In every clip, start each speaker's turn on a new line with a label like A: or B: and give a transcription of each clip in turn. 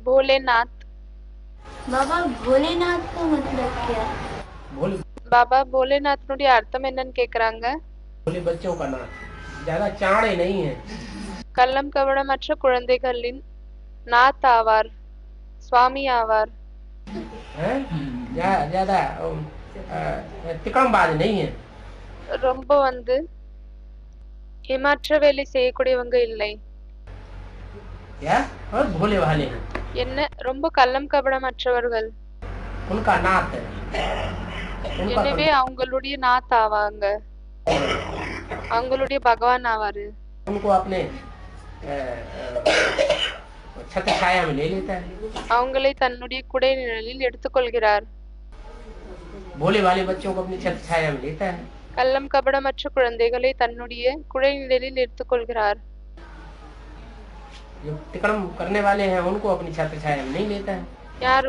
A: भोलेनाथ।
B: बाबा भोलेनाथ का मतलब क्या?
C: भोले
A: பாபா भोलेनाथனுடைய அர்த்தம் என்னன்னு கேக்குறாங்க.
C: भोले बच्चों का नाथ, ज्यादा चाणे नहीं है।
A: கள்ளம் கபடமற்ற குழந்தைகளின் நாத் ஆவார், சுவாமி ஆவார்.
C: हैं? ज्यादा तिकड़मबाज नहीं है।
A: ரொம்ப ஏமாற்ற வேலை செய்யக்கூடியவங்க இல்லை.
C: क्या? और भोले वाले हैं,
A: என்ன ரொம்ப கள்ளம் கபடமற்றவர்கள்.
C: उनका नाथ है, उनका
A: எனவே அவங்களுடைய நாத் ஆவாங்க, அவங்களுடைய பகவான் ஆவாரு.
C: उनको अपने छत्र छाया में ले लेता है।
A: அவங்களை தன்னுடைய குடை நிழலில் எடுத்துக்கொள்கிறார்.
C: भोले वाले बच्चों को अपनी छत्र छाया में लेता है।
A: கள்ளம் கபடமற்ற குழந்தைகளை தன்னுடைய குடை நிழலில் எடுத்துக்கொள்கிறார்.
C: जो तिकड़म करने वाले हैं उनको अपनी छत्र छाया में नहीं लेता है।
A: யார்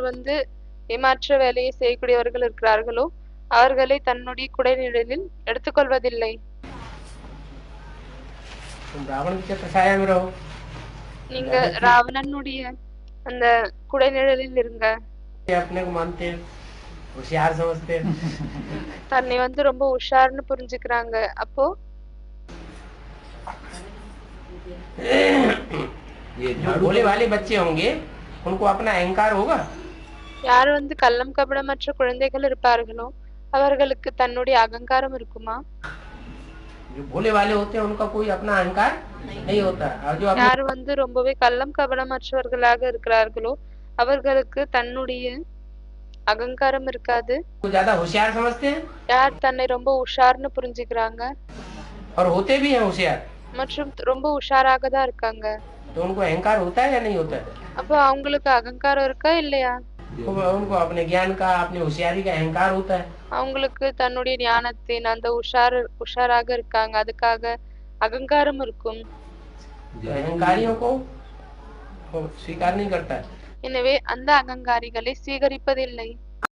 A: ஏமாற்ற வேலையை செய்யக்கூடியவர்கள் இருக்கிறார்களோ அவர்களை தன்னுடைய குடை நிழலில் எடுத்துக்கொள்வதில்லை.
C: तुम रावण की छत्र छाया में रहो,
A: நீங்க ராவணனுடைய அந்த குடை நிழலில் இருங்க.
C: अपने को मानते हैं, होशियार समझते हैं।
A: தன்னை ரொம்ப உஷார்னு புரிஞ்சுக்கிறாங்க. அப்போ
C: जो भोले वाले बच्चे होंगे उनको अपना अहंकार होगा।
A: யார் கள்ளம் கபடமற்ற குழந்தைகள் இருப்பார்களோ அவர்களுக்கு தன்னுடைய அகங்காரம் இருக்குமா?
C: जो भोले वाले होते हैं उनका कोई अपना अहंकार नहीं होता। और जो
A: யார் ரொம்பவே கள்ளம் கபடமற்றவர்களாக இருக்கிறார்களோ அவர்களுக்கு தன்னுடைய அகங்காரம் இருக்காது.
C: ज्यादा होशियार समझते हैं
A: யார் தன்னை ரொம்ப உஷார்னு புரிஞ்சுக்கிறாங்க
C: और होते भी हैं होशियार,
A: மற்றும் ரொம்ப உஷாராக தான் இருக்காங்க.
C: तो उनको अहंकार होता है या नहीं होता है?
A: அப்போ அவங்களுக்கு அகங்காரம் இருக்கா இல்லையா?
C: उनको अपने ज्ञान का, अपनी होशियारी का अहंकार होता है।
A: அவங்களுக்கு தன்னுடைய ஞானத்தின் அந்த உஷாராக இருக்காங்க, அதுக்காக அகங்காரம் இருக்கும்.
C: तो अहंकारियों को वो स्वीकार नहीं करता है।
A: எனவே அந்த அகங்காரிகளை ஸ்வீகரிப்பதில்லை.